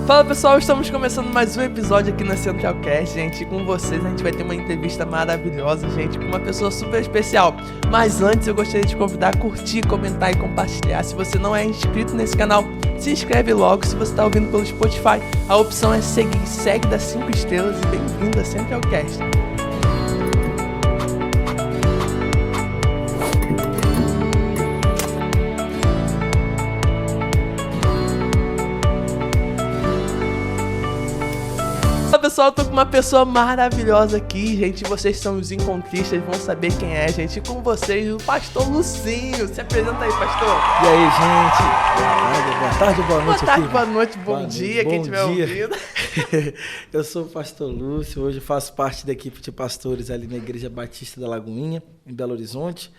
Fala pessoal, estamos começando mais um episódio aqui na Centralcast, gente, e com vocês a gente vai ter uma entrevista maravilhosa, gente, com uma pessoa super especial. Mas antes eu gostaria de te convidar a curtir, comentar e compartilhar. Se você não é inscrito nesse canal, se inscreve logo. Se você está ouvindo pelo Spotify, a opção é seguir, segue das 5 estrelas e bem-vindo a Centralcast. Pessoal, eu tô com uma pessoa maravilhosa aqui, gente. Vocês são os encontristas, vão saber quem é, gente. E com vocês, o pastor Lucinho. Se apresenta aí, pastor. E aí, gente? Boa tarde, boa noite. Boa tarde, aqui. boa noite, bom dia, quem estiver ouvindo. Eu sou o pastor Lúcio, hoje faço parte da equipe de pastores ali na Igreja Batista da Lagoinha, em Belo Horizonte.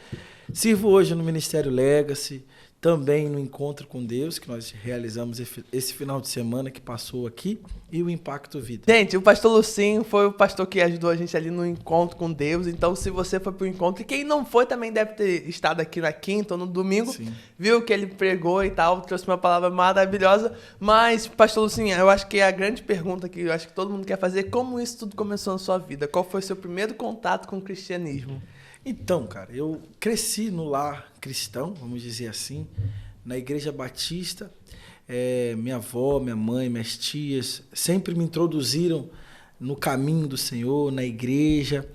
Sirvo hoje no Ministério Legacy, também no Encontro com Deus, que nós realizamos esse final de semana que passou aqui, e o Impacto Vida. Gente, o pastor Lucinho foi o pastor que ajudou a gente ali no Encontro com Deus, então se você foi pro encontro, e quem não foi também deve ter estado aqui na quinta ou no domingo, sim, viu que ele pregou e tal, trouxe uma palavra maravilhosa, mas, pastor Lucinho, eu acho que a grande pergunta que eu acho que todo mundo quer fazer é como isso tudo começou na sua vida? Qual foi o seu primeiro contato com o cristianismo? Então, cara, eu cresci no lar cristão, vamos dizer assim, na Igreja Batista. Minha avó, minha mãe, minhas tias sempre me introduziram no caminho do Senhor, na igreja,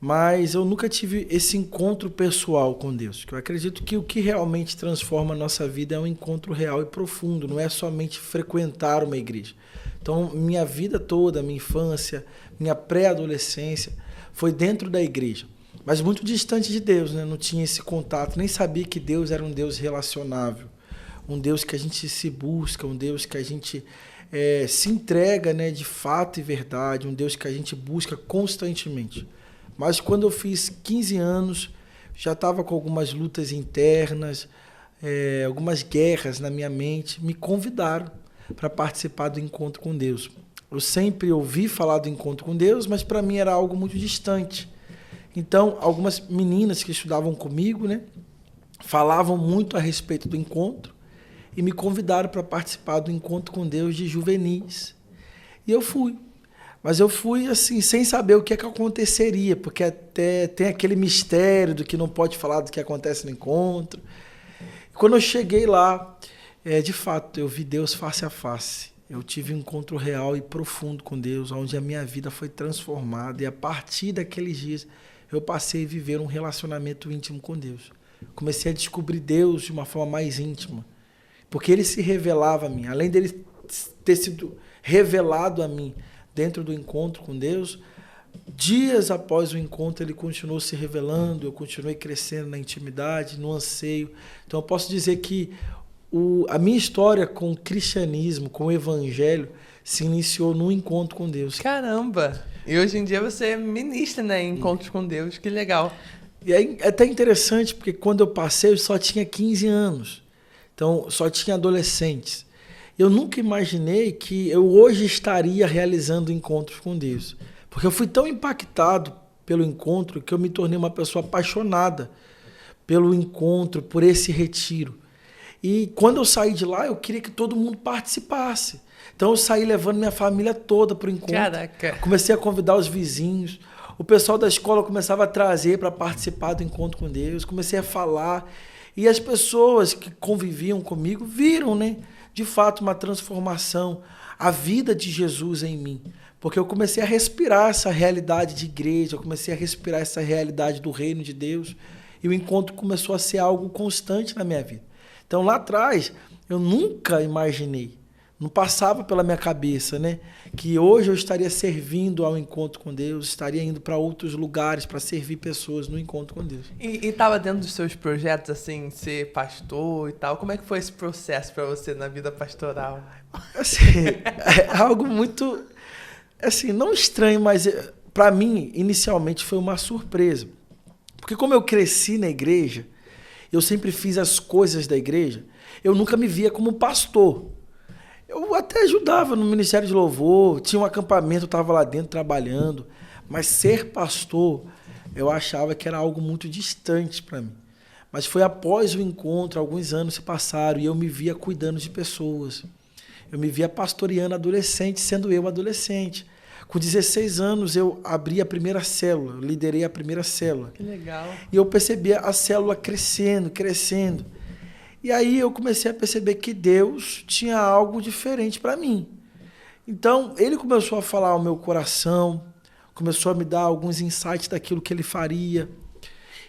mas eu nunca tive esse encontro pessoal com Deus. Eu acredito que o que realmente transforma a nossa vida é um encontro real e profundo, não é somente frequentar uma igreja. Então, minha vida toda, minha infância, minha pré-adolescência foi dentro da igreja. Mas muito distante de Deus, né? Não tinha esse contato, nem sabia que Deus era um Deus relacionável, um Deus que a gente se busca, um Deus que a gente se entrega, né, de fato e verdade, um Deus que a gente busca constantemente. Mas quando eu fiz 15 anos, já estava com algumas lutas internas, algumas guerras na minha mente, me convidaram para participar do Encontro com Deus. Eu sempre ouvi falar do Encontro com Deus, mas para mim era algo muito distante. Então, algumas meninas que estudavam comigo, né, falavam muito a respeito do encontro e me convidaram para participar do Encontro com Deus de juvenis. E eu fui. Mas eu fui assim, sem saber o que é que aconteceria, porque até tem aquele mistério do que não pode falar do que acontece no encontro. E quando eu cheguei lá, de fato, eu vi Deus face a face. Eu tive um encontro real e profundo com Deus, onde a minha vida foi transformada. E a partir daqueles dias, eu passei a viver um relacionamento íntimo com Deus. Comecei a descobrir Deus de uma forma mais íntima. Porque Ele se revelava a mim. Além dele ter sido revelado a mim dentro do encontro com Deus, dias após o encontro Ele continuou se revelando, eu continuei crescendo na intimidade, no anseio. Então eu posso dizer que a minha história com o cristianismo, com o evangelho, se iniciou num encontro com Deus. Caramba! E hoje em dia você ministra, né, em encontros com Deus, que legal. E aí é até interessante, porque quando eu passei, eu só tinha 15 anos. Então, só tinha adolescentes. Eu nunca imaginei que eu hoje estaria realizando encontros com Deus. Porque eu fui tão impactado pelo encontro que eu me tornei uma pessoa apaixonada pelo encontro, por esse retiro. E quando eu saí de lá, eu queria que todo mundo participasse. Então eu saí levando minha família toda para o encontro. Caraca. Comecei a convidar os vizinhos. O pessoal da escola começava a trazer para participar do encontro com Deus. Comecei a falar. E as pessoas que conviviam comigo viram, né, de fato, uma transformação, a vida de Jesus em mim. Porque eu comecei a respirar essa realidade de igreja, eu comecei a respirar essa realidade do reino de Deus. E o encontro começou a ser algo constante na minha vida. Então lá atrás, eu nunca imaginei, não passava pela minha cabeça, né, que hoje eu estaria servindo ao encontro com Deus, estaria indo para outros lugares para servir pessoas no encontro com Deus. E estava dentro dos seus projetos, assim, ser pastor e tal? Como é que foi esse processo para você na vida pastoral? Assim, é algo muito, assim, não estranho, mas para mim, inicialmente, foi uma surpresa. Porque como eu cresci na igreja, eu sempre fiz as coisas da igreja, eu nunca me via como pastor. Eu até ajudava no Ministério de Louvor, tinha um acampamento, eu estava lá dentro trabalhando, mas ser pastor, eu achava que era algo muito distante para mim. Mas foi após o encontro, alguns anos se passaram, e eu me via cuidando de pessoas. Eu me via pastoreando adolescente, sendo eu adolescente. Com 16 anos, eu abri a primeira célula, eu liderei a primeira célula. Que legal. E eu percebi a célula crescendo, crescendo. E aí eu comecei a perceber que Deus tinha algo diferente para mim. Então, ele começou a falar ao meu coração, começou a me dar alguns insights daquilo que ele faria.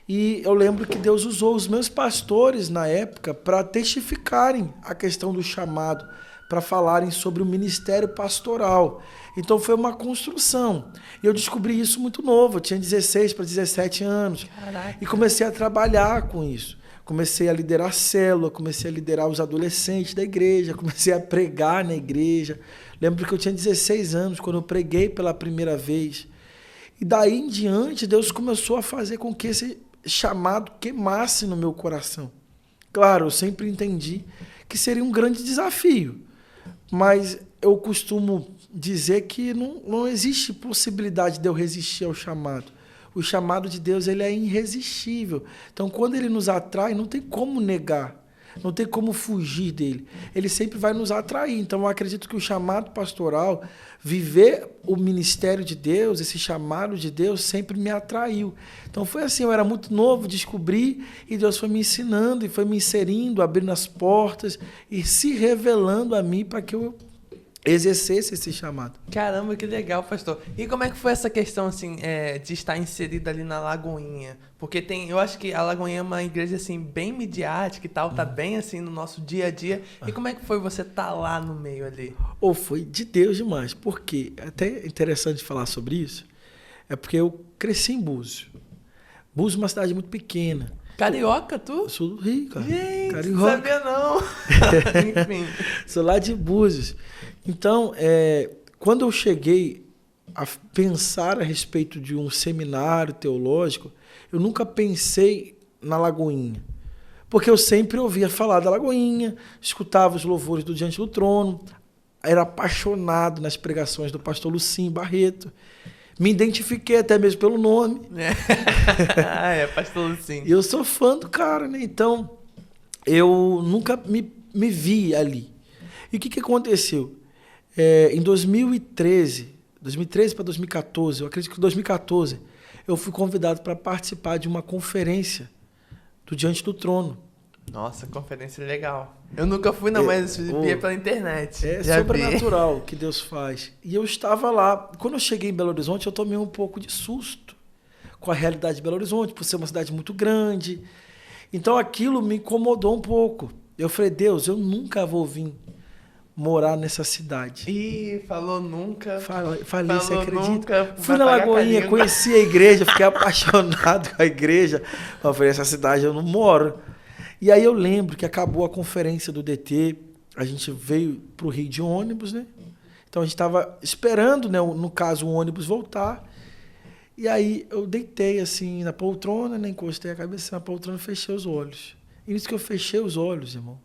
E eu lembro que Deus usou os meus pastores na época para testificarem a questão do chamado, para falarem sobre o ministério pastoral. Então foi uma construção. E eu descobri isso muito novo, eu tinha 16 para 17 anos. Caraca. E comecei a trabalhar com isso. Comecei a liderar célula, comecei a liderar os adolescentes da igreja, comecei a pregar na igreja. Lembro que eu tinha 16 anos quando eu preguei pela primeira vez. E daí em diante, Deus começou a fazer com que esse chamado queimasse no meu coração. Claro, eu sempre entendi que seria um grande desafio, mas eu costumo dizer que não existe possibilidade de eu resistir ao chamado. O chamado de Deus, ele é irresistível. Então, quando ele nos atrai, não tem como negar, não tem como fugir dele. Ele sempre vai nos atrair. Então, eu acredito que o chamado pastoral, viver o ministério de Deus, esse chamado de Deus, sempre me atraiu. Então, foi assim, eu era muito novo, descobri, e Deus foi me ensinando, e foi me inserindo, abrindo as portas, e se revelando a mim para que eu exercesse esse chamado. Caramba, que legal, pastor. E como é que foi essa questão, assim, de estar inserido ali na Lagoinha? Porque eu acho que a Lagoinha é uma igreja, assim, bem midiática e tal, tá bem, assim, no nosso dia a dia. E como é que foi você estar lá no meio ali? Foi de Deus demais. Por quê? É até interessante falar sobre isso. É porque eu cresci em Búzios. Búzios é uma cidade muito pequena. Carioca, tu? Eu sou do Rio, cara. Gente, Carioca. não sabia não. Enfim. Sou lá de Búzios. Então, quando eu cheguei a pensar a respeito de um seminário teológico, eu nunca pensei na Lagoinha. Porque eu sempre ouvia falar da Lagoinha, escutava os louvores do Diante do Trono, era apaixonado nas pregações do pastor Lucinho Barreto. Me identifiquei até mesmo pelo nome. Pastor Lucinho. E eu sou fã do cara, né? Então, eu nunca me vi ali. E o que aconteceu? Em 2013 para 2014, eu acredito que em 2014, eu fui convidado para participar de uma conferência do Diante do Trono. Nossa, conferência legal. Eu nunca fui, não, mas via pela internet. É sobrenatural o que Deus faz. E eu estava lá. Quando eu cheguei em Belo Horizonte, eu tomei um pouco de susto com a realidade de Belo Horizonte, por ser uma cidade muito grande. Então aquilo me incomodou um pouco. Eu falei, Deus, eu nunca vou vir morar nessa cidade. Ih, falou nunca. Falei, falou você acredita? Nunca, fui na Lagoinha, conheci a igreja, fiquei apaixonado com a igreja. Eu falei, essa cidade eu não moro. E aí eu lembro que acabou a conferência do DT, a gente veio para o Rio de ônibus, né? Então a gente estava esperando, né, no caso, o ônibus voltar. E aí eu deitei assim na poltrona, né, encostei a cabeça na poltrona e fechei os olhos. E nisso que eu fechei os olhos, irmão,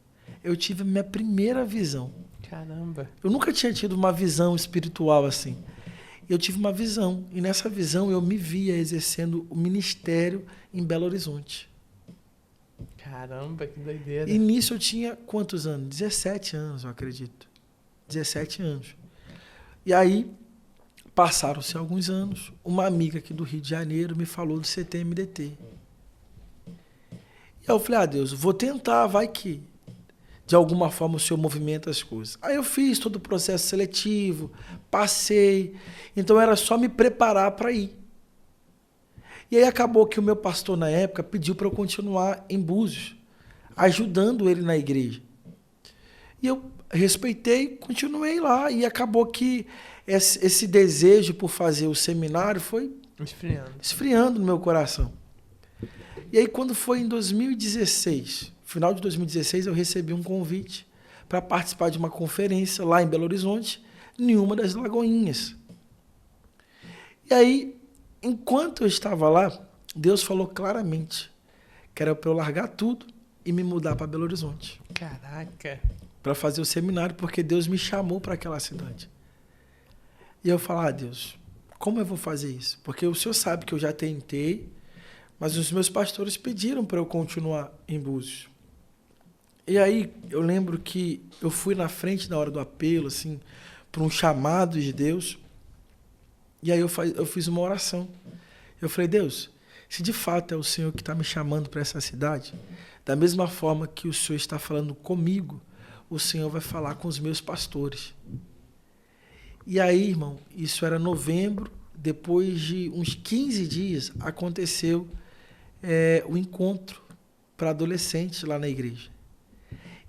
eu tive a minha primeira visão. Caramba. Eu nunca tinha tido uma visão espiritual assim. Eu tive uma visão. E nessa visão eu me via exercendo o ministério em Belo Horizonte. Caramba, que doideira. E nisso eu tinha quantos anos? 17 anos, eu acredito. 17 anos. E aí, passaram-se alguns anos, uma amiga aqui do Rio de Janeiro me falou do CTMDT. E aí eu falei, Deus, vou tentar, vai que de alguma forma o Senhor movimenta as coisas. Aí eu fiz todo o processo seletivo, passei, então era só me preparar para ir. E aí acabou que o meu pastor na época pediu para eu continuar em Búzios, ajudando ele na igreja. E eu respeitei, continuei lá, e acabou que esse desejo por fazer o seminário foi esfriando no meu coração. E aí quando foi em 2016, final de 2016, eu recebi um convite para participar de uma conferência lá em Belo Horizonte, em uma das Lagoinhas. E aí, enquanto eu estava lá, Deus falou claramente que era para eu largar tudo e me mudar para Belo Horizonte. Caraca! Para fazer o seminário, porque Deus me chamou para aquela cidade. E eu falei, Deus, como eu vou fazer isso? Porque o Senhor sabe que eu já tentei, mas os meus pastores pediram para eu continuar em Búzios. E aí eu lembro que eu fui na frente na hora do apelo, assim, para um chamado de Deus. E aí eu fiz uma oração. Eu falei, Deus, se de fato é o Senhor que está me chamando para essa cidade, da mesma forma que o Senhor está falando comigo, o Senhor vai falar com os meus pastores. E aí, irmão, isso era novembro, depois de uns 15 dias, aconteceu o encontro para adolescentes lá na igreja.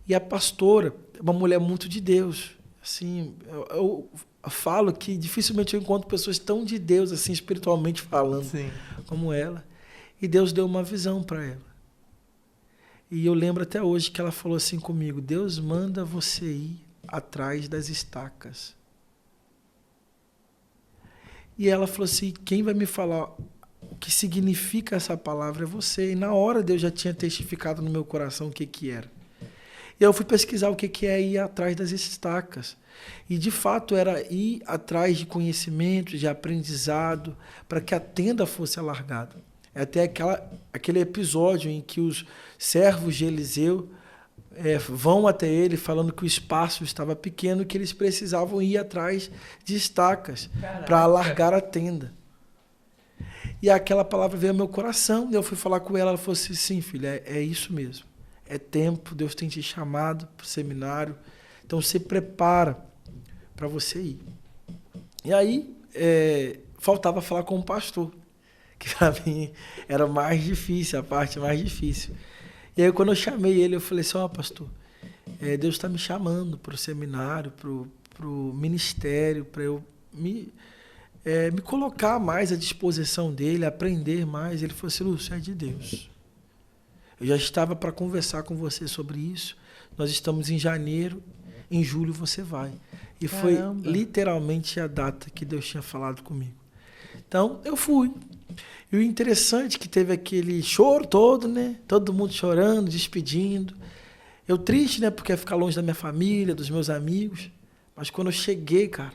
E a pastora, uma mulher muito de Deus, assim, eu falo que dificilmente eu encontro pessoas tão de Deus, assim, espiritualmente falando, Sim. como ela. E Deus deu uma visão para ela. E eu lembro até hoje que ela falou assim comigo, Deus manda você ir atrás das estacas. E ela falou assim, quem vai me falar o que significa essa palavra é você. E na hora Deus já tinha testificado no meu coração o que era. E eu fui pesquisar o que é ir atrás das estacas. E, de fato, era ir atrás de conhecimento, de aprendizado, para que a tenda fosse alargada. É até aquele episódio em que os servos de Eliseu vão até ele falando que o espaço estava pequeno e que eles precisavam ir atrás de estacas para alargar a tenda. E aquela palavra veio ao meu coração. E eu fui falar com ela, ela falou assim, sim, filha, é isso mesmo. É tempo, Deus tem te chamado para o seminário. Então, se prepara para você ir. E aí, faltava falar com o pastor, que para mim era mais difícil, a parte mais difícil. E aí, quando eu chamei ele, eu falei assim, pastor, Deus está me chamando para o seminário, para o ministério, para eu me colocar mais à disposição dele, aprender mais. Ele falou assim, Lúcio, é de Deus. Eu já estava para conversar com você sobre isso. Nós estamos em janeiro, em julho você vai. E Caramba. Foi literalmente a data que Deus tinha falado comigo. Então, eu fui. E o interessante é que teve aquele choro todo, né? Todo mundo chorando, despedindo. Eu triste, né? Porque ia ficar longe da minha família, dos meus amigos. Mas quando eu cheguei, cara,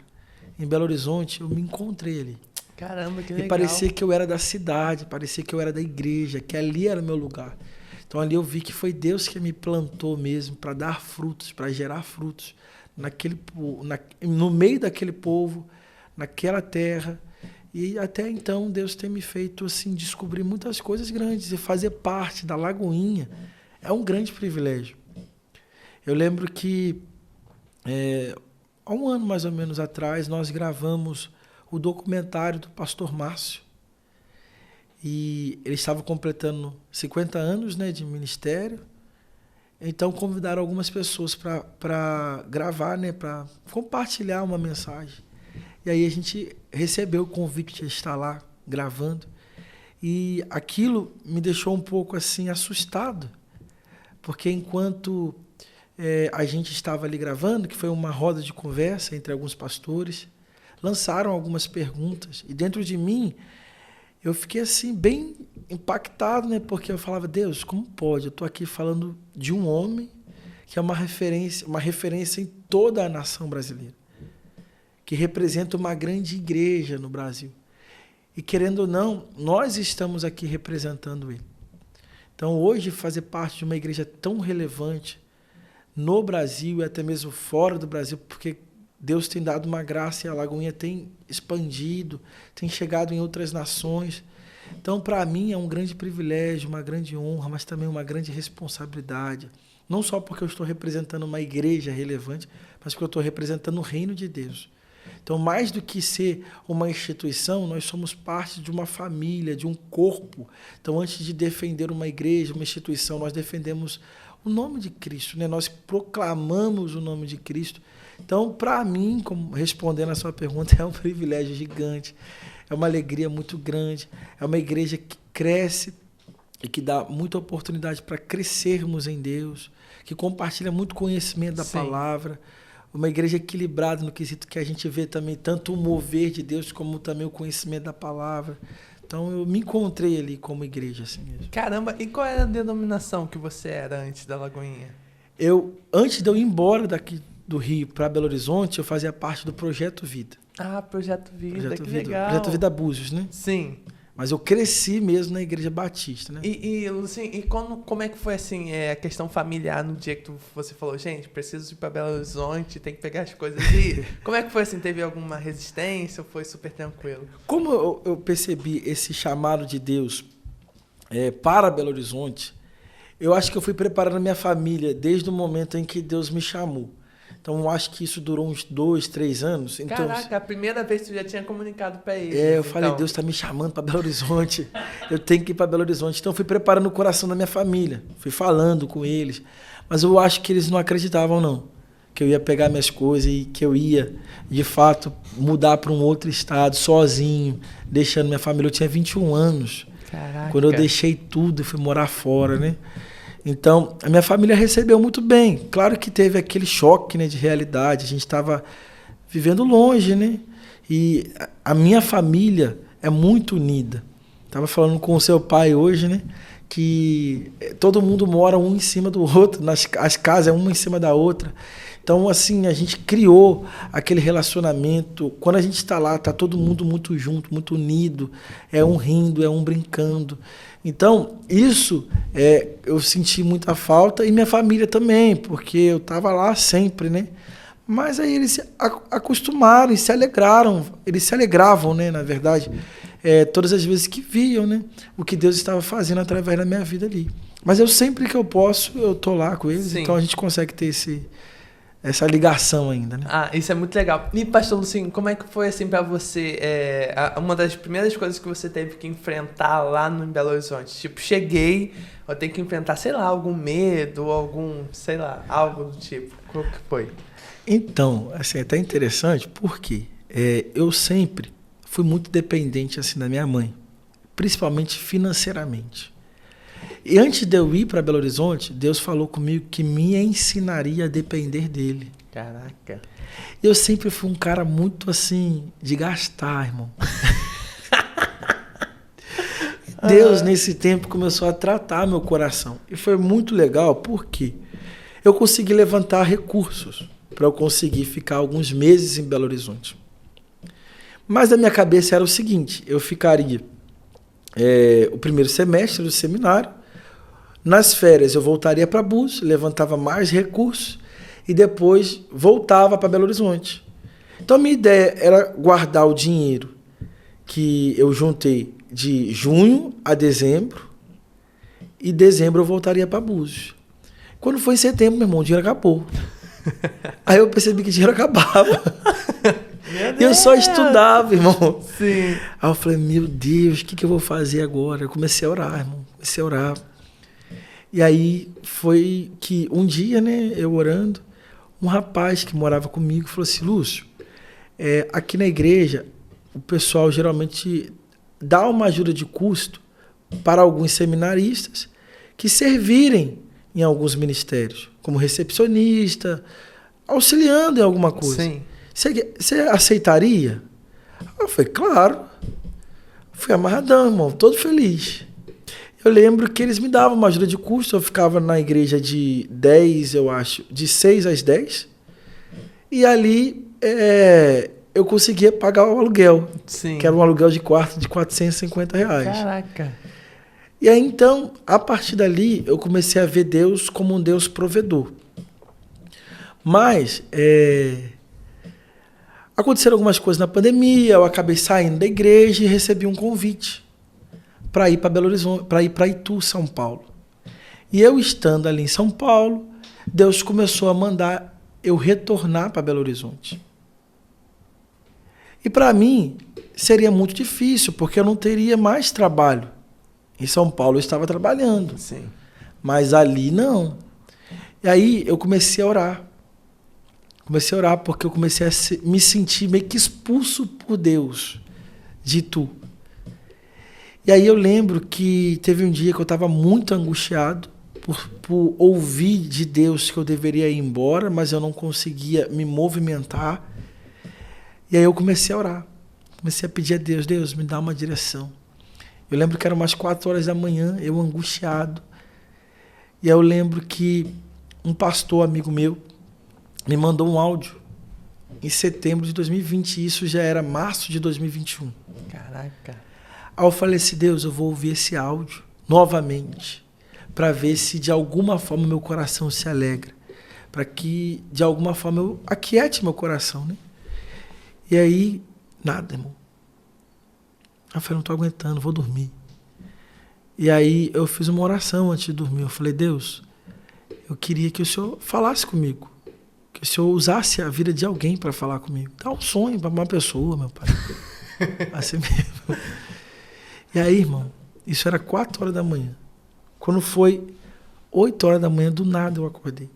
em Belo Horizonte, eu me encontrei ali. Caramba, que legal. E parecia que eu era da cidade, parecia que eu era da igreja, que ali era o meu lugar. Então ali eu vi que foi Deus que me plantou mesmo para dar frutos, para gerar frutos no meio daquele povo, naquela terra. E até então Deus tem me feito assim descobrir muitas coisas grandes e fazer parte da Lagoinha é um grande privilégio. Eu lembro que há um ano mais ou menos atrás nós gravamos o documentário do pastor Márcio. E ele estava completando 50 anos, né, de ministério. Então convidaram algumas pessoas para gravar, né, para compartilhar uma mensagem. E aí a gente recebeu o convite de estar lá gravando. E aquilo me deixou um pouco assim assustado, porque enquanto a gente estava ali gravando, que foi uma roda de conversa entre alguns pastores, lançaram algumas perguntas. E dentro de mim, eu fiquei assim, bem impactado, né? Porque eu falava, Deus, como pode? Eu estou aqui falando de um homem que é uma referência em toda a nação brasileira, que representa uma grande igreja no Brasil. E querendo ou não, nós estamos aqui representando ele. Então, hoje, fazer parte de uma igreja tão relevante no Brasil e até mesmo fora do Brasil, porque Deus tem dado uma graça e a Lagoinha tem expandido, tem chegado em outras nações. Então, para mim, é um grande privilégio, uma grande honra, mas também uma grande responsabilidade. Não só porque eu estou representando uma igreja relevante, mas porque eu estou representando o reino de Deus. Então, mais do que ser uma instituição, nós somos parte de uma família, de um corpo. Então, antes de defender uma igreja, uma instituição, nós defendemos o nome de Cristo, né? Nós proclamamos o nome de Cristo. Então, para mim, respondendo a sua pergunta, é um privilégio gigante, é uma alegria muito grande, é uma igreja que cresce e que dá muita oportunidade para crescermos em Deus, que compartilha muito conhecimento da palavra, uma igreja equilibrada no quesito que a gente vê também tanto o mover de Deus como também o conhecimento da palavra. Então, eu me encontrei ali como igreja assim mesmo. Caramba, e qual era a denominação que você era antes da Lagoinha? Antes de eu ir embora daqui do Rio para Belo Horizonte, eu fazia parte do Projeto Vida. Ah, Projeto Vida, que legal. Projeto Vida Búzios, né? Sim. Mas eu cresci mesmo na Igreja Batista, né? Lucinho, como é que foi assim, a questão familiar no dia que você falou, gente, preciso ir para Belo Horizonte, tem que pegar as coisas e ir? Como é que foi assim? Teve alguma resistência ou foi super tranquilo? Como eu percebi esse chamado de Deus para Belo Horizonte, eu acho que eu fui preparando a minha família desde o momento em que Deus me chamou. Então, eu acho que isso durou uns 2, 3 anos. Então, caraca, a primeira vez que tu já tinha comunicado para eles. eu falei, Deus está me chamando para Belo Horizonte. Eu tenho que ir para Belo Horizonte. Então, eu fui preparando o coração da minha família. Fui falando com eles. Mas eu acho que eles não acreditavam, não. Que eu ia pegar minhas coisas e que eu ia, de fato, mudar para um outro estado, sozinho, deixando minha família. Eu tinha 21 anos. Caraca. Quando eu deixei tudo e fui morar fora, né? Então, a minha família recebeu muito bem. Claro que teve aquele choque, né, de realidade. A gente estava vivendo longe, né? E a minha família é muito unida. Estava falando com o seu pai hoje, né? Que todo mundo mora um em cima do outro. As casas é uma em cima da outra. Então, assim, a gente criou aquele relacionamento. Quando a gente está lá, está todo mundo muito junto, muito unido. É um rindo, é um brincando. Então, isso eu senti muita falta e minha família também, porque eu estava lá sempre, né? Mas aí eles se acostumaram e se alegraram. Eles se alegravam, né, na verdade, todas as vezes que viam, né, o que Deus estava fazendo através da minha vida ali. Mas eu sempre que eu posso, eu tô lá com eles. Sim. Então a gente consegue ter essa ligação ainda, né? Ah, isso é muito legal. E, pastor Lucinho, como é que foi assim para você, uma das primeiras coisas que você teve que enfrentar lá no Belo Horizonte? Tipo, cheguei, eu tenho que enfrentar, sei lá, algum medo, sei lá, algo do tipo. Qual que foi? Então, assim, é até interessante porque eu sempre fui muito dependente assim da minha mãe, principalmente financeiramente. E antes de eu ir para Belo Horizonte, Deus falou comigo que me ensinaria a depender dele. Caraca. Eu sempre fui um cara muito assim, de gastar, irmão. Deus, nesse tempo, começou a tratar meu coração. E foi muito legal porque eu consegui levantar recursos para eu conseguir ficar alguns meses em Belo Horizonte. Mas a minha cabeça era o seguinte, eu ficaria o primeiro semestre do seminário, nas férias eu voltaria para Búzios, levantava mais recursos e depois voltava para Belo Horizonte. Então a minha ideia era guardar o dinheiro que eu juntei de junho a dezembro e dezembro eu voltaria para Búzios. Quando foi em setembro, meu irmão, o dinheiro acabou. Aí eu percebi que o dinheiro acabava. E eu só estudava, irmão. Sim. Aí eu falei, meu Deus, o que eu vou fazer agora? Eu comecei a orar, irmão. Comecei a orar. E aí foi que um dia, né, eu orando, um rapaz que morava comigo falou assim, Lúcio, aqui na igreja o pessoal geralmente dá uma ajuda de custo para alguns seminaristas que servirem em alguns ministérios, como recepcionista, auxiliando em alguma coisa. Sim. Você aceitaria? Eu falei, claro. Fui amarradão, irmão, todo feliz. Eu lembro que eles me davam uma ajuda de custo, eu ficava na igreja de 10, eu acho, de 6 às 10. E ali eu conseguia pagar o aluguel. Sim. Que era um aluguel de quarto de R$450. Caraca. E aí, então, a partir dali, eu comecei a ver Deus como um Deus provedor. Mas aconteceram algumas coisas na pandemia, eu acabei saindo da igreja e recebi um convite para ir para Belo Horizonte, para ir para Itu, São Paulo. E eu estando ali em São Paulo, Deus começou a mandar eu retornar para Belo Horizonte. E para mim seria muito difícil, porque eu não teria mais trabalho. Em São Paulo eu estava trabalhando. Sim. Mas ali não. E aí eu comecei a orar. Comecei a orar porque eu comecei a me sentir meio que expulso por Deus de Itu. E aí eu lembro que teve um dia que eu estava muito angustiado por ouvir de Deus que eu deveria ir embora, mas eu não conseguia me movimentar. E aí eu comecei a orar. Comecei a pedir a Deus, Deus, me dá uma direção. Eu lembro que eram umas 4 horas da manhã, eu angustiado. E aí eu lembro que um pastor amigo meu me mandou um áudio em setembro de 2020. Isso já era março de 2021. Caraca. Aí eu falei assim, Deus, eu vou ouvir esse áudio novamente, para ver se de alguma forma meu coração se alegra, para que de alguma forma eu aquiete meu coração, né? E aí, nada, irmão. Eu falei, não tô aguentando, vou dormir. E aí eu fiz uma oração antes de dormir. Eu falei, Deus, eu queria que o Senhor falasse comigo, que o Senhor usasse a vida de alguém para falar comigo. Dá um sonho para uma pessoa, meu pai. Assim mesmo. E aí, irmão, isso era 4 horas da manhã. Quando foi 8 horas da manhã, do nada eu acordei.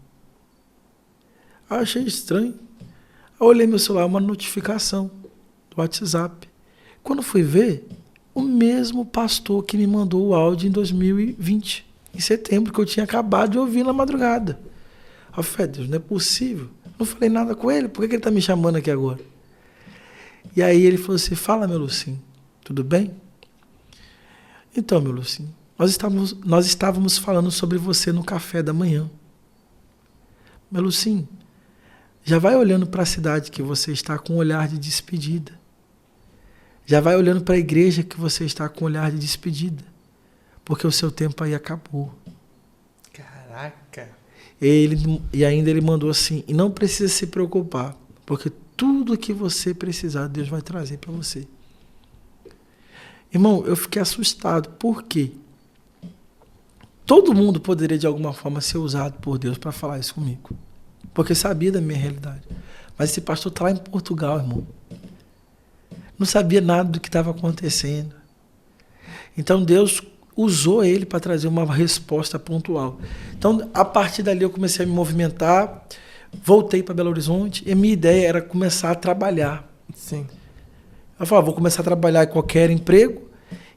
Aí eu achei estranho. Aí eu olhei meu celular, uma notificação do WhatsApp. Quando fui ver, o mesmo pastor que me mandou o áudio em 2020, em setembro, que eu tinha acabado de ouvir na madrugada. Eu falei, Deus, não é possível. Não falei nada com ele, por que ele está me chamando aqui agora? E aí ele falou assim, fala, meu Lucinho, tudo bem? Então, meu Lucinho, nós estávamos falando sobre você no café da manhã. Meu Lucinho, já vai olhando para a cidade que você está com um olhar de despedida. Já vai olhando para a igreja que você está com um olhar de despedida. Porque o seu tempo aí acabou. Caraca. E ainda ele mandou assim, e não precisa se preocupar, porque tudo que você precisar, Deus vai trazer para você. Irmão, eu fiquei assustado. Por quê? Todo mundo poderia de alguma forma ser usado por Deus para falar isso comigo. Porque sabia da minha realidade. Mas esse pastor está lá em Portugal, irmão. Não sabia nada do que estava acontecendo. Então Deus usou ele para trazer uma resposta pontual. Então, a partir dali eu comecei a me movimentar, voltei para Belo Horizonte e a minha ideia era começar a trabalhar. Sim. Eu falava, vou começar a trabalhar em qualquer emprego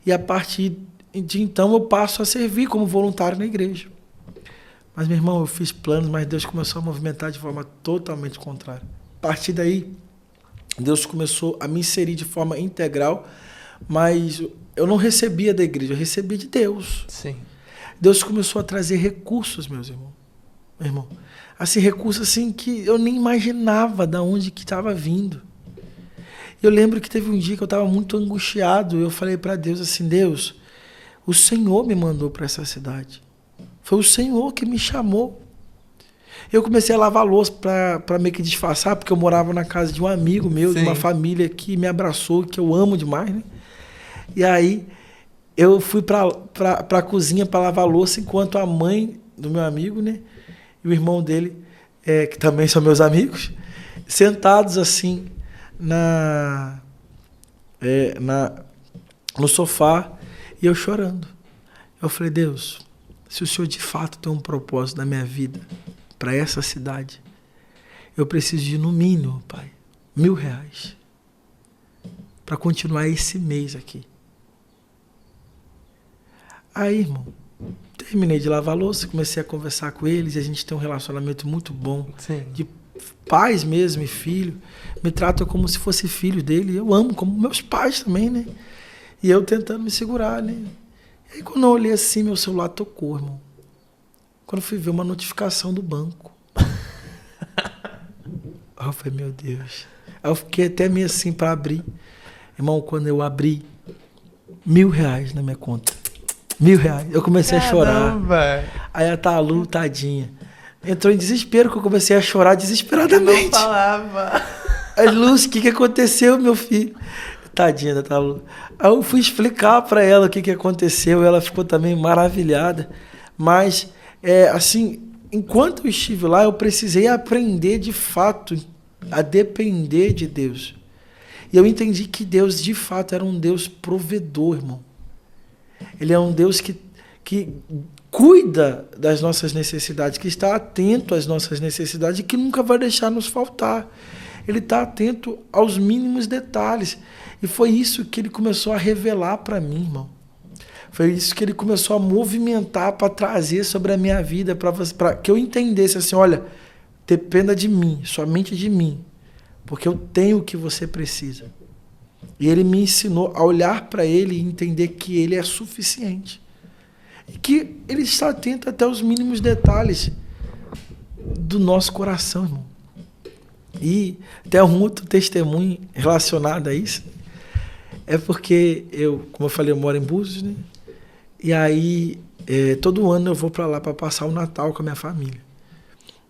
e a partir de então eu passo a servir como voluntário na igreja. Mas, meu irmão, eu fiz planos, mas Deus começou a movimentar de forma totalmente contrária. A partir daí, Deus começou a me inserir de forma integral, mas eu não recebia da igreja, eu recebia de Deus. Sim. Deus começou a trazer recursos, meus irmãos. Meu irmão, assim, recursos assim que eu nem imaginava de onde que estava vindo. Eu lembro que teve um dia que eu estava muito angustiado, eu falei para Deus assim, Deus, o Senhor me mandou para essa cidade. Foi o Senhor que me chamou. Eu comecei a lavar louça para meio que disfarçar, porque eu morava na casa de um amigo meu, Sim. de uma família que me abraçou, que eu amo demais, né? E aí eu fui para a cozinha para lavar louça, enquanto a mãe do meu amigo, né, e o irmão dele, que também são meus amigos, sentados assim no sofá, e eu chorando. Eu falei, Deus, se o Senhor de fato tem um propósito na minha vida, para essa cidade, eu preciso de, no mínimo, Pai, R$1.000 para continuar esse mês aqui. Aí, irmão, terminei de lavar a louça, comecei a conversar com eles, e a gente tem um relacionamento muito bom, Sim. de pais mesmo e filho, me tratam como se fosse filho dele, eu amo, como meus pais também, né? E eu tentando me segurar, né? E aí quando eu olhei assim, meu celular tocou, irmão. Quando eu fui ver uma notificação do banco. Aí eu falei, meu Deus. Aí eu fiquei até meio assim para abrir. Irmão, quando eu abri, R$1.000 na minha conta. R$1.000. Eu comecei a chorar. Aí a Talu, tadinha, entrou em desespero, que eu comecei a chorar desesperadamente. Não falava. Aí, Lúcia, o que aconteceu, meu filho? Tadinha da Talu. Aí eu fui explicar para ela o que aconteceu. Ela ficou também maravilhada. Mas, assim, enquanto eu estive lá, eu precisei aprender de fato a depender de Deus. E eu entendi que Deus, de fato, era um Deus provedor, irmão. Ele é um Deus que cuida das nossas necessidades, que está atento às nossas necessidades e que nunca vai deixar nos faltar. Ele está atento aos mínimos detalhes. E foi isso que ele começou a revelar para mim, irmão. Foi isso que ele começou a movimentar para trazer sobre a minha vida, para que eu entendesse assim, olha, dependa de mim, somente de mim, porque eu tenho o que você precisa. E ele me ensinou a olhar para ele e entender que ele é suficiente. E que ele está atento até os mínimos detalhes do nosso coração, irmão. E até um outro testemunho relacionado a isso. É porque como eu falei, eu moro em Búzios, né? E aí, todo ano eu vou para lá para passar o Natal com a minha família.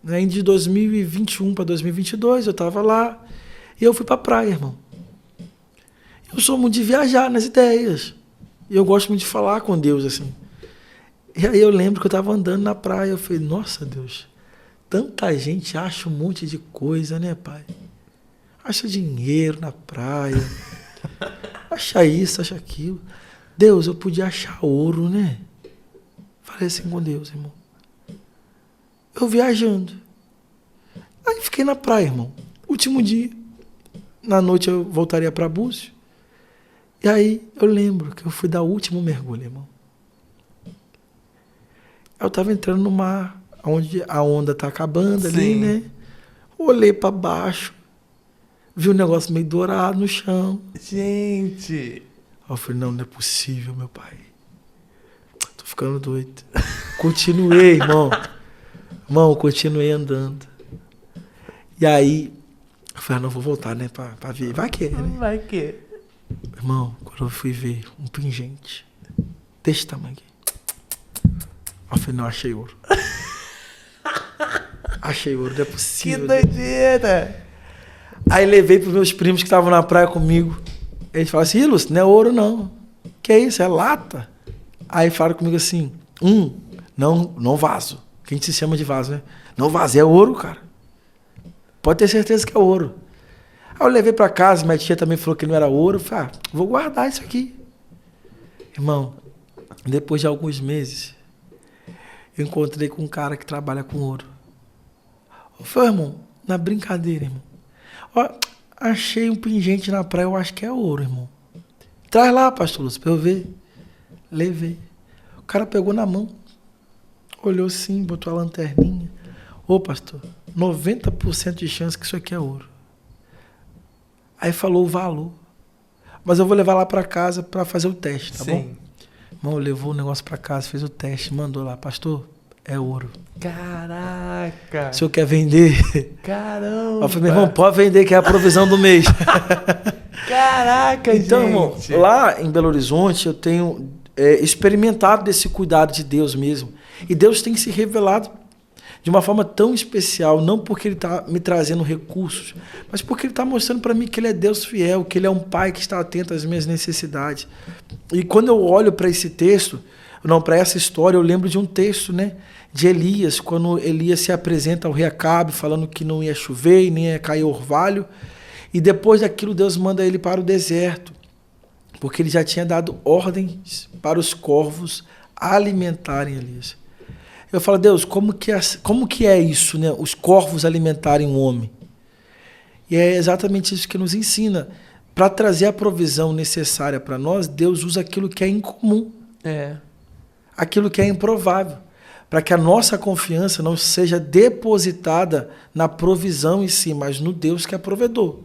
Aí, de 2021 para 2022, eu estava lá e eu fui para a praia, irmão. Eu sou muito de viajar nas ideias. E eu gosto muito de falar com Deus, assim. E aí eu lembro que eu estava andando na praia, eu falei, nossa, Deus, tanta gente acha um monte de coisa, né, pai? Acha dinheiro na praia, acha isso, acha aquilo. Deus, eu podia achar ouro, né? Falei assim com Deus, irmão. Eu viajando. Aí fiquei na praia, irmão. Último dia. Na noite eu voltaria para Búzios. E aí eu lembro que eu fui dar o último mergulho, irmão. Eu estava entrando no mar, onde a onda tá acabando ali, né? Olhei para baixo. Vi um negócio meio dourado no chão. Gente! Aí eu falei, não é possível, meu pai. Tô ficando doido. Continuei, irmão. Irmão, continuei andando. E aí, eu falei, não, vou voltar, né, pra ver. Vai que, né? Vai que. Irmão, quando eu fui ver um pingente desse tamanho aqui. Eu falei, não, achei ouro. Achei ouro, não é possível. Que doideira! Aí levei pros meus primos que estavam na praia comigo. Eles falaram assim, Lúcio, não é ouro não. Que é isso? É lata? Aí falaram comigo assim, não vaso. Que a gente se chama de vaso, né? Não vaso, é ouro, cara. Pode ter certeza que é ouro. Aí eu levei pra casa, minha tia também falou que não era ouro. Eu falei, vou guardar isso aqui. Irmão, depois de alguns meses, eu encontrei com um cara que trabalha com ouro. Eu falei, irmão, na brincadeira, irmão. Ó, achei um pingente na praia, eu acho que é ouro, irmão. Traz lá, pastor Lúcio, pra eu ver. Levei. O cara pegou na mão, olhou assim, botou a lanterninha. Ô, pastor, 90% de chance que isso aqui é ouro. Aí falou o valor. Mas eu vou levar lá pra casa pra fazer o teste, tá bom? Irmão, levou o negócio pra casa, fez o teste, mandou lá, pastor, é ouro. Caraca! O senhor quer vender? Caramba! Eu falei, meu irmão, pode vender, que é a provisão do mês. Caraca, então, gente! Irmão, lá em Belo Horizonte, eu tenho experimentado desse cuidado de Deus mesmo. E Deus tem se revelado de uma forma tão especial, não porque Ele está me trazendo recursos, mas porque Ele está mostrando para mim que Ele é Deus fiel, que Ele é um Pai que está atento às minhas necessidades. E quando eu olho para esse texto, para essa história, eu lembro de um texto, né, de Elias, quando Elias se apresenta ao rei Acabe, falando que não ia chover e nem ia cair orvalho. E depois daquilo, Deus manda ele para o deserto, porque ele já tinha dado ordens para os corvos alimentarem Elias. Eu falo, Deus, como que é isso, né? Os corvos alimentarem um homem? E é exatamente isso que nos ensina. Para trazer a provisão necessária para nós, Deus usa aquilo que é incomum. Aquilo que é improvável. Para que a nossa confiança não seja depositada na provisão em si, mas no Deus que é provedor.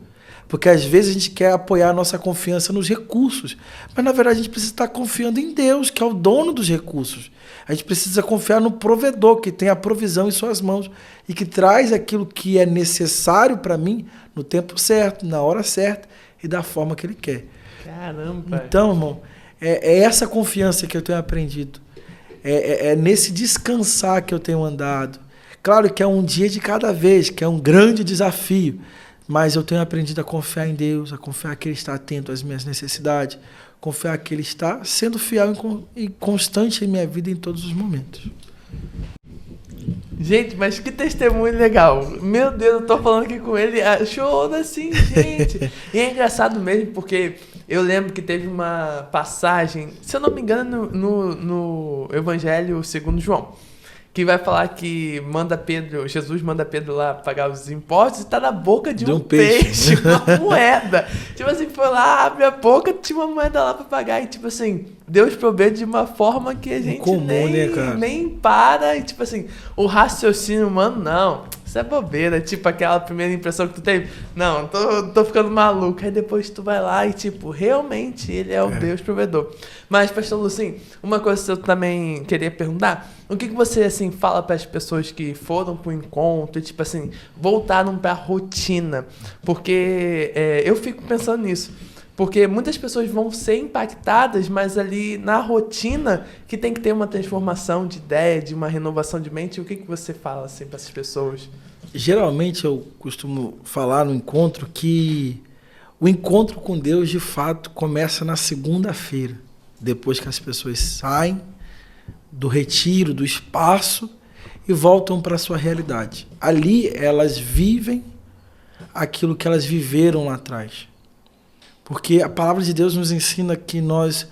Porque às vezes a gente quer apoiar a nossa confiança nos recursos, mas na verdade a gente precisa estar confiando em Deus, que é o dono dos recursos. A gente precisa confiar no provedor, que tem a provisão em suas mãos e que traz aquilo que é necessário para mim no tempo certo, na hora certa e da forma que Ele quer. Caramba! Então, irmão, é essa confiança que eu tenho aprendido. É nesse descansar que eu tenho andado. Claro que é um dia de cada vez, que é um grande desafio, mas eu tenho aprendido a confiar em Deus, a confiar que Ele está atento às minhas necessidades, confiar que Ele está sendo fiel e constante em minha vida em todos os momentos. Gente, mas que testemunho legal. Meu Deus, eu tô falando aqui com ele, chorando assim, gente. E é engraçado mesmo, porque eu lembro que teve uma passagem, se eu não me engano, no Evangelho segundo João, que vai falar que Jesus manda Pedro lá pagar os impostos e tá na boca de um peixe, uma moeda. Tipo assim, foi lá, abre a boca, tinha uma moeda lá pra pagar. E tipo assim, Deus provê de uma forma que a gente comum, nem para. E tipo assim, o raciocínio humano, não, isso é bobeira. Tipo aquela primeira impressão que tu teve, não, tô ficando maluco. Aí depois tu vai lá e tipo, realmente Ele é o Deus provedor. Mas, pastor Lucinho, uma coisa que eu também queria perguntar, o que você, assim, fala para as pessoas que foram pro encontro e, tipo assim, voltaram para a rotina? Porque eu fico pensando nisso. Porque muitas pessoas vão ser impactadas, mas ali na rotina que tem que ter uma transformação de ideia, de uma renovação de mente. O que você fala assim para essas pessoas? Geralmente eu costumo falar no encontro que o encontro com Deus, de fato, começa na segunda-feira, depois que as pessoas saem do retiro, do espaço e voltam para a sua realidade. Ali elas vivem aquilo que elas viveram lá atrás. Porque a palavra de Deus nos ensina que nós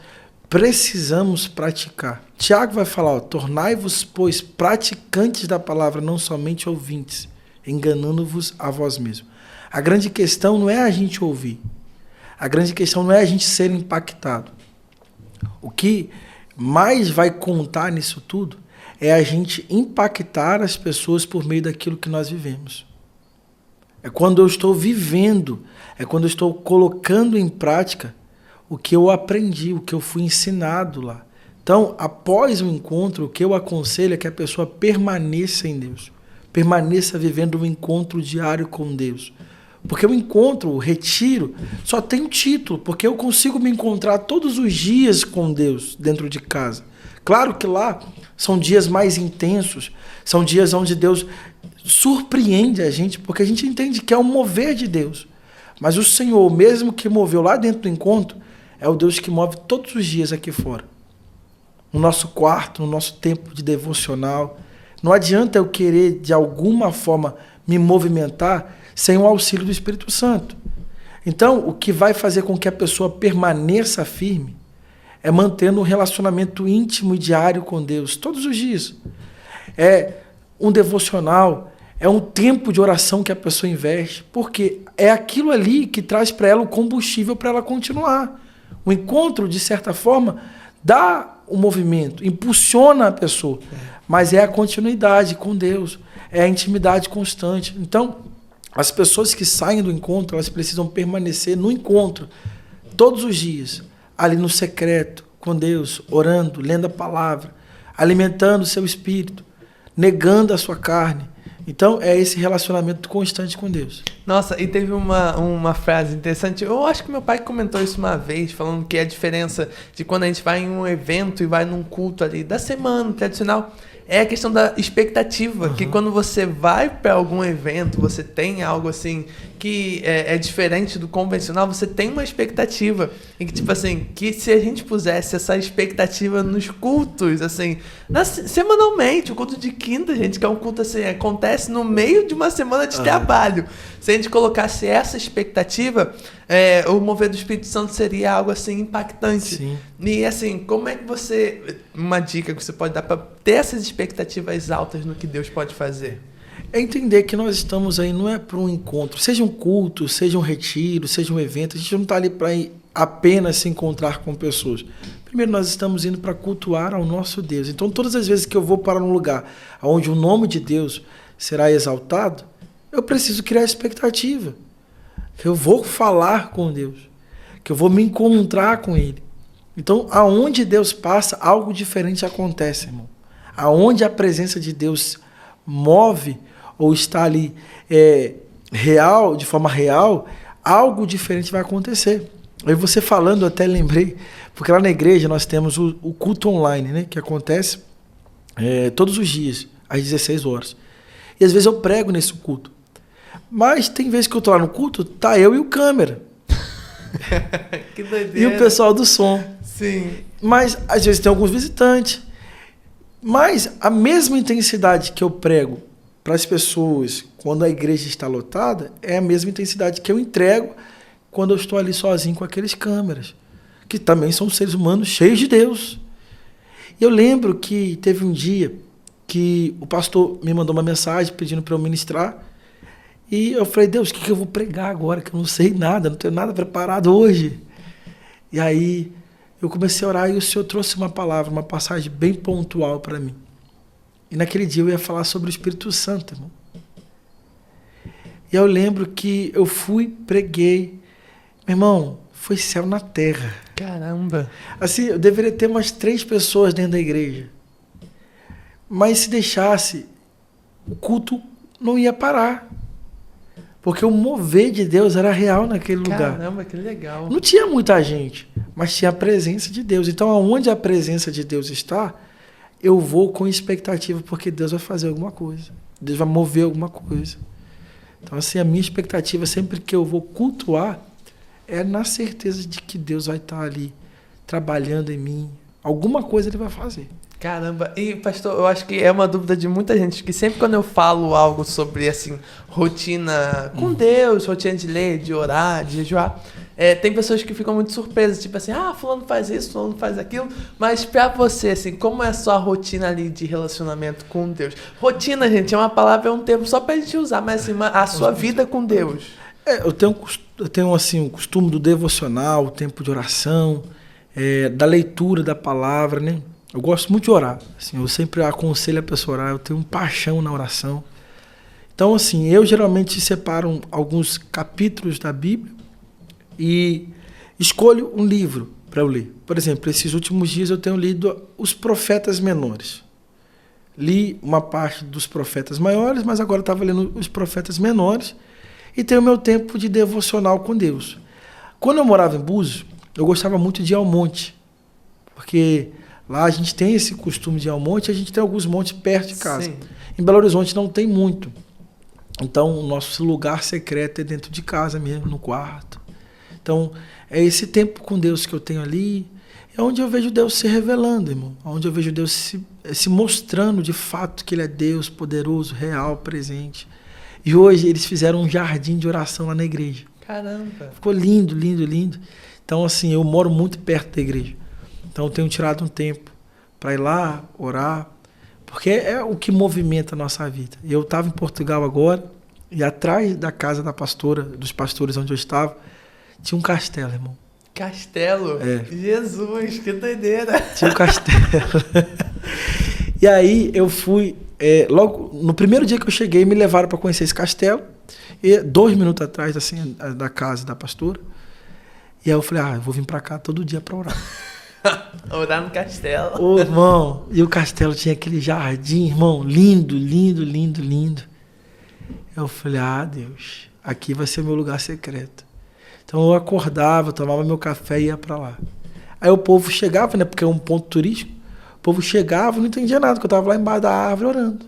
precisamos praticar. Tiago vai falar, tornai-vos, pois, praticantes da palavra, não somente ouvintes, enganando-vos a vós mesmos. A grande questão não é a gente ouvir. A grande questão não é a gente ser impactado. O que mais vai contar nisso tudo é a gente impactar as pessoas por meio daquilo que nós vivemos. É quando eu estou vivendo, é quando eu estou colocando em prática o que eu aprendi, o que eu fui ensinado lá. Então, após o encontro, o que eu aconselho é que a pessoa permaneça em Deus. Permaneça vivendo um encontro diário com Deus. Porque o encontro, o retiro, só tem um título, porque eu consigo me encontrar todos os dias com Deus dentro de casa. Claro que lá são dias mais intensos, são dias onde Deus surpreende a gente, porque a gente entende que é um mover de Deus. Mas o Senhor, mesmo que moveu lá dentro do encontro, é o Deus que move todos os dias aqui fora. No nosso quarto, no nosso tempo de devocional. Não adianta eu querer, de alguma forma, me movimentar sem o auxílio do Espírito Santo. Então, o que vai fazer com que a pessoa permaneça firme é mantendo um relacionamento íntimo e diário com Deus, todos os dias. É um devocional, é um tempo de oração que a pessoa investe, porque é aquilo ali que traz para ela o combustível para ela continuar. O encontro, de certa forma, dá o movimento, impulsiona a pessoa, mas é a continuidade com Deus, é a intimidade constante. Então, as pessoas que saem do encontro, elas precisam permanecer no encontro, todos os dias, ali no secreto, com Deus, orando, lendo a palavra, alimentando o seu espírito, negando a sua carne. Então, é esse relacionamento constante com Deus. Nossa, e teve uma frase interessante. Eu acho que meu pai comentou isso uma vez, falando que a diferença de quando a gente vai em um evento e vai num culto ali da semana tradicional é a questão da expectativa. Que quando você vai para algum evento, você tem algo assim que é diferente do convencional, você tem uma expectativa. E que, tipo assim, que se a gente pusesse essa expectativa nos cultos, assim, semanalmente, o culto de quinta, gente, que é um culto assim, acontece no meio de uma semana de trabalho. Se a gente colocasse essa expectativa, o mover do Espírito Santo seria algo assim impactante. Sim. E assim, como é que você... Uma dica que você pode dar para ter essas expectativas altas no que Deus pode fazer? É entender que nós estamos aí, não é para um encontro, seja um culto, seja um retiro, seja um evento, a gente não está ali para apenas se encontrar com pessoas. Primeiro, nós estamos indo para cultuar ao nosso Deus. Então, todas as vezes que eu vou para um lugar onde o nome de Deus será exaltado, eu preciso criar expectativa. Que eu vou falar com Deus, que eu vou me encontrar com Ele. Então, aonde Deus passa, algo diferente acontece, irmão. Aonde a presença de Deus move ou está ali real, de forma real, algo diferente vai acontecer. Aí você falando, eu até lembrei, porque lá na igreja nós temos o culto online, né, que acontece todos os dias, às 16 horas. E às vezes eu prego nesse culto. Mas tem vezes que eu estou lá no culto, tá eu e o câmera. Que doideira. E o pessoal do som. Sim. Mas às vezes tem alguns visitantes. Mas a mesma intensidade que eu prego para as pessoas quando a igreja está lotada é a mesma intensidade que eu entrego quando eu estou ali sozinho com aqueles câmeras, que também são seres humanos cheios de Deus. E eu lembro que teve um dia que o pastor me mandou uma mensagem pedindo para eu ministrar. E eu falei, Deus, o que eu vou pregar agora? Que eu não sei nada, não tenho nada preparado hoje. E aí eu comecei a orar e o Senhor trouxe uma palavra, uma passagem bem pontual para mim. E naquele dia eu ia falar sobre o Espírito Santo, irmão. E eu lembro que eu fui, preguei. Meu irmão, foi céu na terra. Caramba. Assim, eu deveria ter umas 3 pessoas dentro da igreja. Mas se deixasse, o culto não ia parar. Porque o mover de Deus era real naquele lugar. Caramba, que legal. Não tinha muita gente, mas tinha a presença de Deus. Então, aonde a presença de Deus está, eu vou com expectativa, porque Deus vai fazer alguma coisa. Deus vai mover alguma coisa. Então, assim, a minha expectativa, sempre que eu vou cultuar, é na certeza de que Deus vai estar ali, trabalhando em mim. Alguma coisa Ele vai fazer. Caramba, e pastor, eu acho que é uma dúvida de muita gente, que sempre quando eu falo algo sobre, assim, rotina com Deus, rotina de ler, de orar, de jejuar, tem pessoas que ficam muito surpresas, tipo assim, fulano faz isso, fulano faz aquilo, mas pra você, assim, como é a sua rotina ali de relacionamento com Deus? Rotina, gente, é uma palavra, é um termo só pra gente usar, mas assim, a sua vida com Deus. Eu tenho assim, o costume do devocional, o tempo de oração, da leitura da palavra, né? Eu gosto muito de orar. Assim, eu sempre aconselho a pessoa a orar. Eu tenho paixão na oração. Então, assim, eu geralmente separo alguns capítulos da Bíblia e escolho um livro para eu ler. Por exemplo, esses últimos dias eu tenho lido os profetas menores. Li uma parte dos profetas maiores, mas agora estava lendo os profetas menores e tenho o meu tempo de devocional com Deus. Quando eu morava em Búzios, eu gostava muito de ir ao monte, porque lá a gente tem esse costume de ir ao monte, a gente tem alguns montes perto de casa. Sim. Em Belo Horizonte não tem muito. Então, o nosso lugar secreto é dentro de casa mesmo, no quarto. Então, é esse tempo com Deus que eu tenho ali, é onde eu vejo Deus se revelando, irmão. Onde eu vejo Deus se mostrando de fato que Ele é Deus poderoso, real, presente. E hoje eles fizeram um jardim de oração lá na igreja. Caramba! Ficou lindo, lindo, lindo. Então, assim, eu moro muito perto da igreja. Então, eu tenho tirado um tempo para ir lá, orar, porque é o que movimenta a nossa vida. Eu estava em Portugal agora, e atrás da casa da pastora, dos pastores onde eu estava, tinha um castelo, irmão. Castelo? Jesus, que doideira! Tinha um castelo. E aí eu fui, logo no primeiro dia que eu cheguei, me levaram para conhecer esse castelo, e 2 minutos atrás assim, da casa da pastora. E aí eu falei, eu vou vir para cá todo dia para orar. Orar no castelo. Ô, irmão, e o castelo tinha aquele jardim, irmão, lindo, lindo, lindo, lindo. Eu falei, Deus, aqui vai ser o meu lugar secreto. Então eu acordava, tomava meu café e ia para lá. Aí o povo chegava, né, porque é um ponto turístico, o povo chegava e não entendia nada, porque eu estava lá embaixo da árvore orando,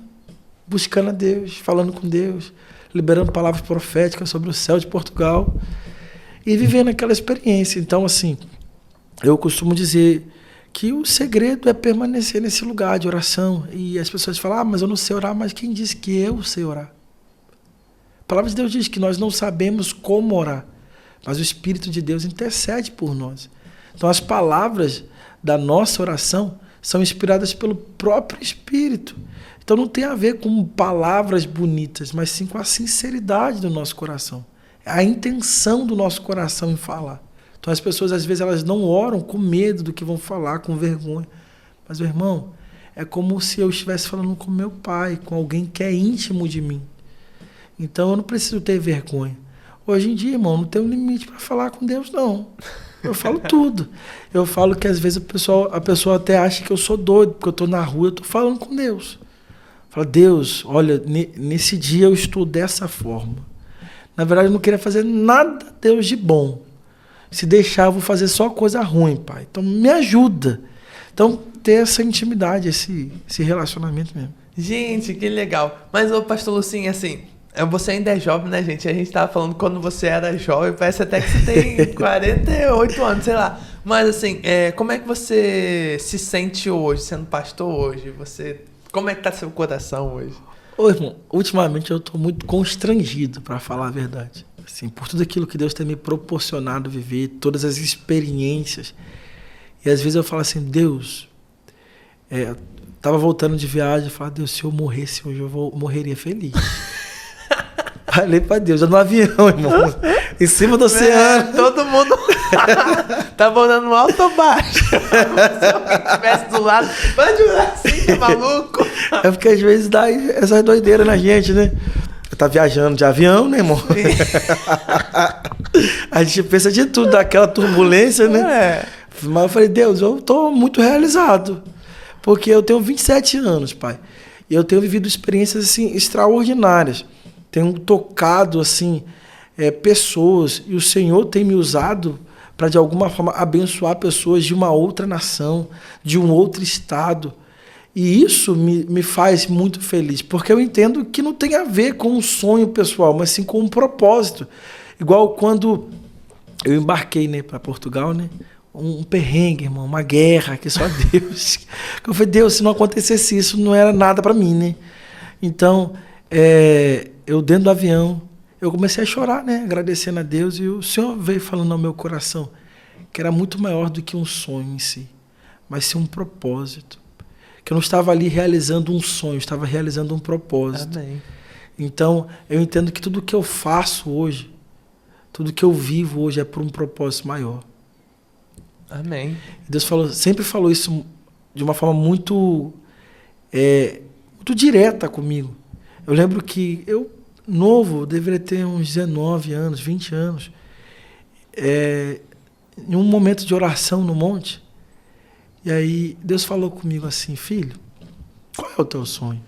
buscando a Deus, falando com Deus, liberando palavras proféticas sobre o céu de Portugal e vivendo aquela experiência. Então, assim, eu costumo dizer que o segredo é permanecer nesse lugar de oração. E as pessoas falam, mas eu não sei orar, mas quem disse que eu sei orar? A palavra de Deus diz que nós não sabemos como orar, mas o Espírito de Deus intercede por nós. Então as palavras da nossa oração são inspiradas pelo próprio Espírito. Então não tem a ver com palavras bonitas, mas sim com a sinceridade do nosso coração. É a intenção do nosso coração em falar. Então as pessoas às vezes elas não oram com medo do que vão falar, com vergonha. Mas, meu irmão, é como se eu estivesse falando com meu pai, com alguém que é íntimo de mim. Então eu não preciso ter vergonha. Hoje em dia, irmão, não tem um limite para falar com Deus, não. Eu falo tudo. Eu falo que às vezes a pessoa até acha que eu sou doido, porque eu estou na rua, eu estou falando com Deus. Fala, Deus, olha, nesse dia eu estou dessa forma. Na verdade, eu não queria fazer nada, Deus, de bom. Se deixar, eu vou fazer só coisa ruim, Pai. Então, me ajuda. Então, ter essa intimidade, esse relacionamento mesmo. Gente, que legal. Mas, ô, pastor Lucinho, assim, você ainda é jovem, né, gente? A gente tava falando quando você era jovem, parece até que você tem 48 anos, sei lá. Mas, assim, como é que você se sente hoje, sendo pastor hoje? Como é que tá seu coração hoje? Ô, irmão, ultimamente eu tô muito constrangido, para falar a verdade. Assim, por tudo aquilo que Deus tem me proporcionado viver, todas as experiências. E às vezes eu falo assim, Deus, tava voltando de viagem, eu falo, Deus, se eu morresse hoje, eu morreria feliz. Falei pra Deus, já no avião, irmão, em cima do oceano. Todo mundo tá volando alto ou baixo? Se alguém estivesse do lado, pode jurar assim, tá maluco? É porque às vezes dá essas doideiras na gente, né? Tá viajando de avião, né, irmão? A gente pensa de tudo, daquela turbulência, né? Mas eu falei, Deus, eu tô muito realizado. Porque eu tenho 27 anos, pai. E eu tenho vivido experiências, assim, extraordinárias. tenho tocado assim, pessoas, e o Senhor tem me usado para, de alguma forma, abençoar pessoas de uma outra nação, de um outro estado. E isso me faz muito feliz, porque eu entendo que não tem a ver com um sonho pessoal, mas sim com um propósito. Igual quando eu embarquei, né, para Portugal, né, um perrengue, irmão, uma guerra, que só Deus. Eu falei, Deus, se não acontecesse isso, não era nada para mim, né? Então, eu dentro do avião, eu comecei a chorar, né, agradecendo a Deus, e o Senhor veio falando ao meu coração que era muito maior do que um sonho em si, mas sim um propósito. Que eu não estava ali realizando um sonho, eu estava realizando um propósito. Amém. Então, eu entendo que tudo que eu faço hoje, tudo que eu vivo hoje é por um propósito maior. Amém. Deus sempre falou isso de uma forma muito direta comigo. Eu lembro que eu, novo, eu deveria ter uns 19 anos, 20 anos, em um momento de oração no monte, e aí Deus falou comigo assim, filho, qual é o teu sonho?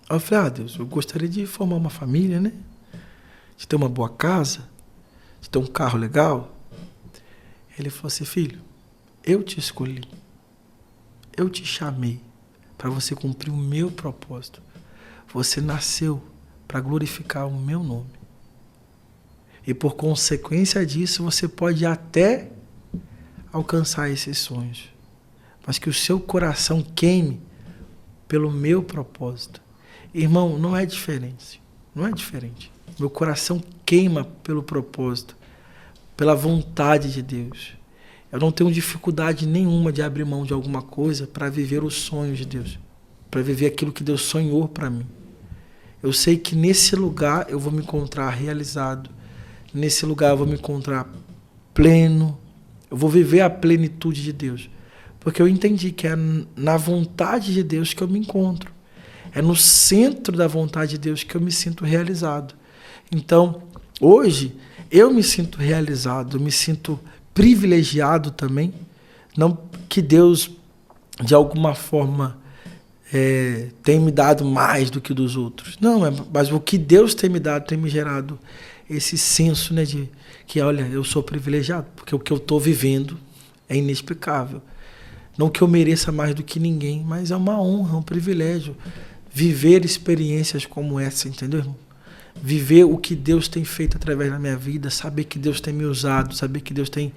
Aí eu falei, Deus, eu gostaria de formar uma família, né? De ter uma boa casa, de ter um carro legal. Ele falou assim, filho, eu te escolhi, eu te chamei para você cumprir o meu propósito. Você nasceu para glorificar o meu nome. E por consequência disso, você pode até alcançar esses sonhos. Mas que o seu coração queime pelo meu propósito. Irmão, não é diferente. Não é diferente. Meu coração queima pelo propósito, pela vontade de Deus. Eu não tenho dificuldade nenhuma de abrir mão de alguma coisa para viver os sonhos de Deus, para viver aquilo que Deus sonhou para mim. Eu sei que nesse lugar eu vou me encontrar realizado, nesse lugar eu vou me encontrar pleno, eu vou viver a plenitude de Deus, porque eu entendi que é na vontade de Deus que eu me encontro, é no centro da vontade de Deus que eu me sinto realizado. Então, hoje, eu me sinto realizado, eu me sinto privilegiado também, não que Deus, de alguma forma, tem me dado mais do que dos outros. Não, mas o que Deus tem me dado, tem me gerado esse senso, né, de que, olha, eu sou privilegiado, porque o que eu estou vivendo é inexplicável. Não que eu mereça mais do que ninguém, mas é uma honra, um privilégio viver experiências como essa, entendeu, irmão? Viver o que Deus tem feito através da minha vida, saber que Deus tem me usado, saber que Deus tem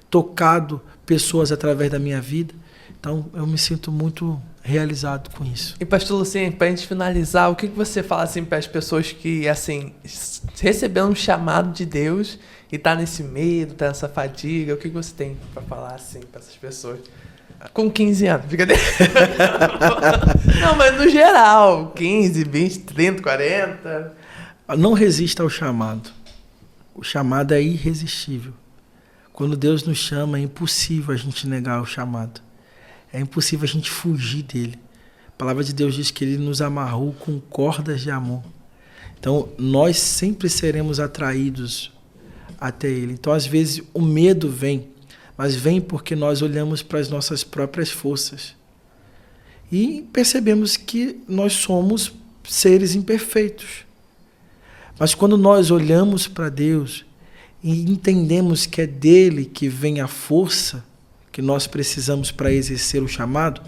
tocado pessoas através da minha vida. Então, eu me sinto muito realizado com isso. E pastor Luciano, para a gente finalizar, o que você fala assim para as pessoas que assim receberam um chamado de Deus e tá nesse medo, tá nessa fadiga? O que você tem para falar assim para essas pessoas? Com 15 anos, brincadeira. Não, mas no geral, 15, 20, 30, 40. Não resista ao chamado. O chamado é irresistível. Quando Deus nos chama, é impossível a gente negar o chamado. É impossível a gente fugir dele. A palavra de Deus diz que ele nos amarrou com cordas de amor. Então, nós sempre seremos atraídos até ele. Então, às vezes, o medo vem, mas vem porque nós olhamos para as nossas próprias forças e percebemos que nós somos seres imperfeitos. Mas quando nós olhamos para Deus e entendemos que é dele que vem a força que nós precisamos para exercer o chamado,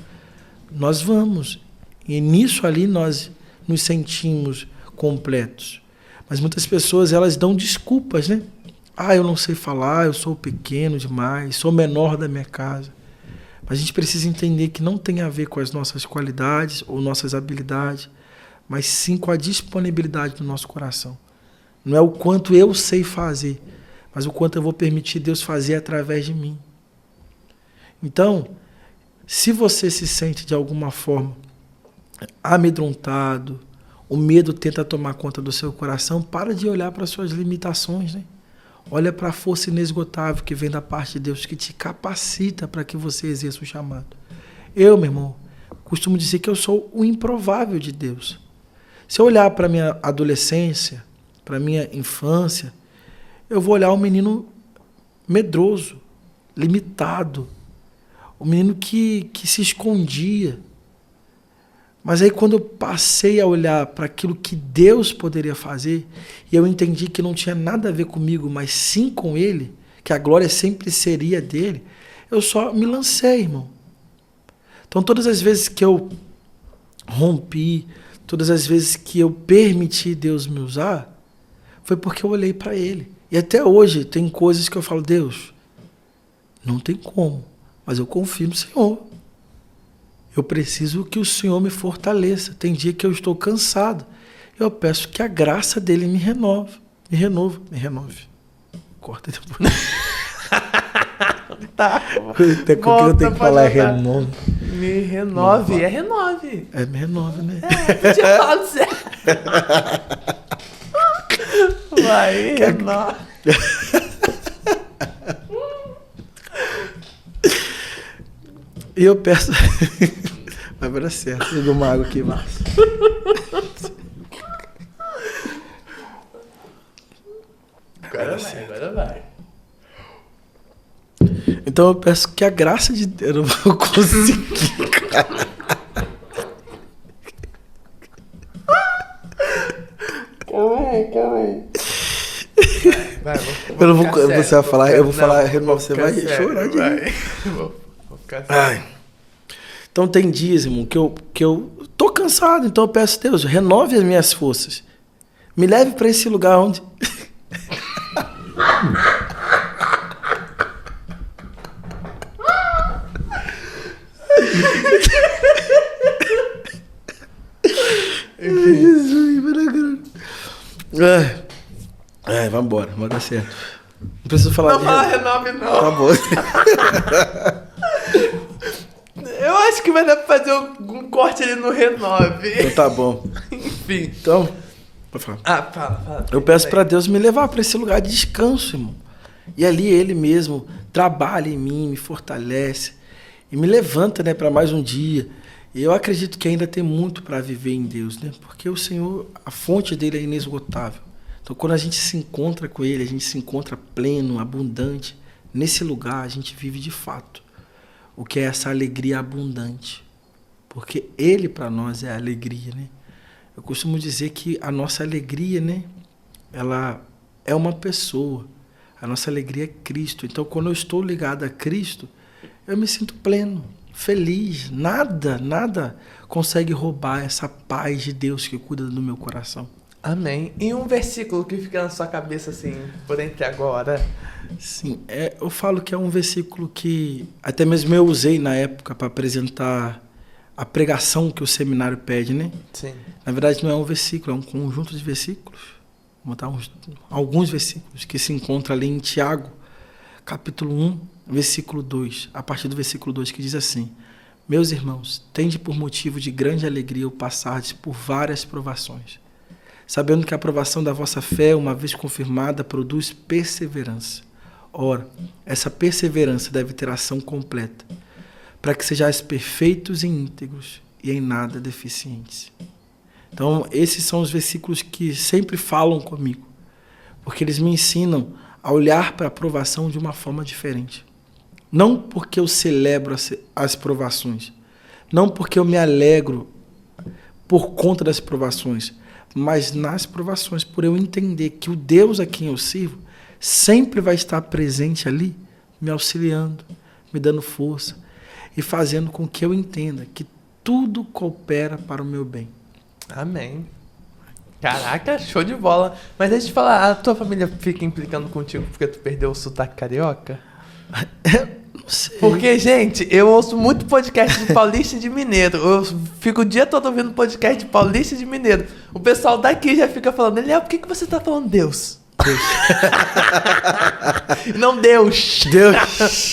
nós vamos. E nisso ali nós nos sentimos completos. Mas muitas pessoas, elas dão desculpas, né? Eu não sei falar, eu sou pequeno demais, sou menor da minha casa. Mas a gente precisa entender que não tem a ver com as nossas qualidades ou nossas habilidades, mas sim com a disponibilidade do nosso coração. Não é o quanto eu sei fazer, mas o quanto eu vou permitir Deus fazer através de mim. Então, se você se sente de alguma forma amedrontado, o medo tenta tomar conta do seu coração, para de olhar para as suas limitações, né? Olha para a força inesgotável que vem da parte de Deus, que te capacita para que você exerça o chamado. Eu, meu irmão, costumo dizer que eu sou o improvável de Deus. Se eu olhar para a minha adolescência, para a minha infância, eu vou olhar um menino medroso, limitado, um menino que se escondia. Mas aí quando eu passei a olhar para aquilo que Deus poderia fazer, e eu entendi que não tinha nada a ver comigo, mas sim com Ele, que a glória sempre seria dele, eu só me lancei, irmão. Então todas as vezes que eu rompi, todas as vezes que eu permiti Deus me usar, foi porque eu olhei para Ele. E até hoje tem coisas que eu falo, Deus, não tem como, mas eu confio no Senhor. Eu preciso que o Senhor me fortaleça. Tem dia que eu estou cansado. Eu peço que a graça dele me renove. Me renove. Corta depois. Tá. Até que eu tenho que falar renove. Me renove. Não, é renove. É, me renove, né? Eu tinha falado certo. Vai, renove. E eu peço... Vai dar certo. Eu dou uma água aqui, Márcio. Agora vai. Então eu peço que a graça de Deus... Eu não vou conseguir, cara. Calma aí. Vai, eu não vou... Você vai falar... Eu vou falar... Você vai chorar de mim. Vou ficar sério. Então tem dias, irmão, que eu tô cansado, então eu peço, Deus, renove as minhas forças. Me leve para esse lugar onde... Vamos embora, vai dar certo. Não preciso falar não fala renove, não. Tá bom. Eu acho que vai dar pra fazer um corte ali no renove. Então tá bom. Enfim. Então, pode falar. Fala. Eu peço pra Deus me levar pra esse lugar de descanso, irmão. E ali Ele mesmo trabalha em mim, me fortalece e me levanta, né, para mais um dia. E eu acredito que ainda tem muito para viver em Deus, né? Porque o Senhor, a fonte dele é inesgotável. Então, quando a gente se encontra com Ele, a gente se encontra pleno, abundante. Nesse lugar, a gente vive de fato o que é essa alegria abundante. Porque Ele, para nós, é a alegria, né? Eu costumo dizer que a nossa alegria, né, ela é uma pessoa. A nossa alegria é Cristo. Então, quando eu estou ligado a Cristo, eu me sinto pleno, feliz. Nada consegue roubar essa paz de Deus que cuida do meu coração. Amém. E um versículo que fica na sua cabeça, assim, por entre agora? Sim, eu falo que é um versículo que até mesmo eu usei na época para apresentar a pregação que o seminário pede, né? Sim. Na verdade, não é um versículo, é um conjunto de versículos. Vou botar alguns versículos que se encontram ali em Tiago, capítulo 1, versículo 2, a partir do versículo 2, que diz assim: Meus irmãos, tende por motivo de grande alegria o passardes por várias provações, sabendo que a aprovação da vossa fé, uma vez confirmada, produz perseverança. Ora, essa perseverança deve ter ação completa, para que sejais perfeitos e íntegros e em nada deficientes. Então, esses são os versículos que sempre falam comigo, porque eles me ensinam a olhar para a provação de uma forma diferente. Não porque eu celebro as provações, não porque eu me alegro por conta das provações, mas nas provações, por eu entender que o Deus a quem eu sirvo sempre vai estar presente ali, me auxiliando, me dando força e fazendo com que eu entenda que tudo coopera para o meu bem. Amém. Caraca, show de bola. Mas deixa eu te falar, a tua família fica implicando contigo porque tu perdeu o sotaque carioca? Não sei. Porque, gente, eu ouço muito podcast de paulista e de mineiro. Eu fico o dia todo ouvindo podcast de paulista e de mineiro. O pessoal daqui já fica falando, Eliel, por que você tá falando Deus? Não Deus.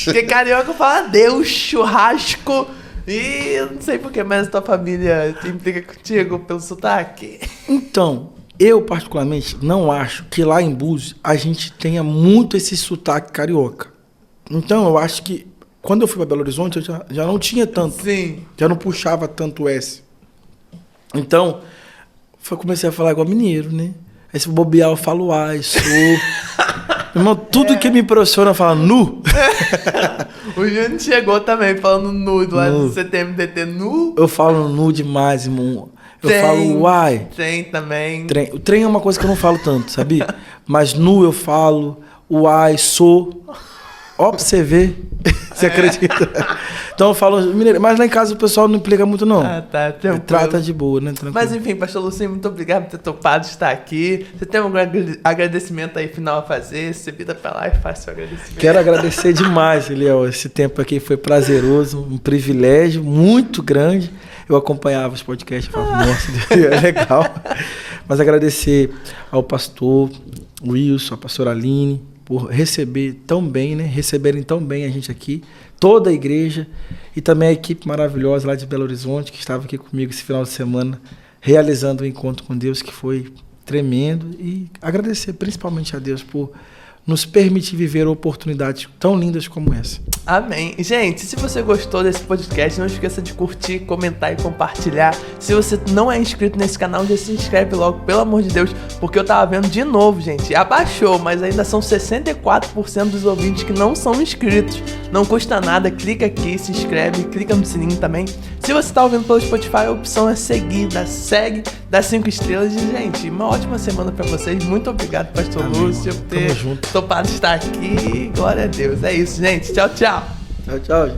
Porque carioca fala Deus, churrasco. E eu não sei porquê, mas a tua família implica contigo pelo sotaque? Então, eu particularmente não acho que lá em Búzios a gente tenha muito esse sotaque carioca. Então, eu acho que quando eu fui para Belo Horizonte, eu já não tinha tanto. Sim. Já não puxava tanto S. Então, comecei a falar igual mineiro, né? Aí se bobear, eu falo ai, sou. Irmão, tudo que me impressiona, eu falo nu. O Júnior chegou também falando nudo lá do CTMDT nu. Eu falo nu demais, irmão. Eu falo uai. Trem também. O trem é uma coisa que eu não falo tanto, sabia? Mas nu eu falo, uai, sou. Ó pra você ver. Você acredita? Então eu falo mineiro. Mas lá em casa o pessoal não implica muito, não. Ah, tá. Tranquilo. Trata de boa, né? Tranquilo. Mas enfim, pastor Lucinho, muito obrigado por ter topado estar aqui. Você tem algum agradecimento aí final a fazer? Você vira pra lá e faz seu agradecimento. Quero agradecer demais, Eliel. Esse tempo aqui foi prazeroso, um privilégio muito grande. Eu acompanhava os podcasts e falava, nossa, é legal. Mas agradecer ao pastor Wilson, à pastora Aline, por receberem tão bem a gente aqui, toda a igreja e também a equipe maravilhosa lá de Belo Horizonte, que estava aqui comigo esse final de semana, realizando o encontro com Deus, que foi tremendo. E agradecer principalmente a Deus por nos permitir viver oportunidades tão lindas como essa. Amém. Gente, se você gostou desse podcast, não esqueça de curtir, comentar e compartilhar. Se você não é inscrito nesse canal, já se inscreve logo, pelo amor de Deus, porque eu tava vendo de novo, gente. Abaixou, mas ainda são 64% dos ouvintes que não são inscritos. Não custa nada, clica aqui, se inscreve, clica no sininho também. Se você tá ouvindo pelo Spotify, a opção é seguir, segue, dá 5 estrelas. E, gente, uma ótima semana pra vocês. Muito obrigado, pastor Lúcio, por ter topado estar aqui. Glória a Deus. É isso, gente. Tchau, tchau. Tchau, tchau.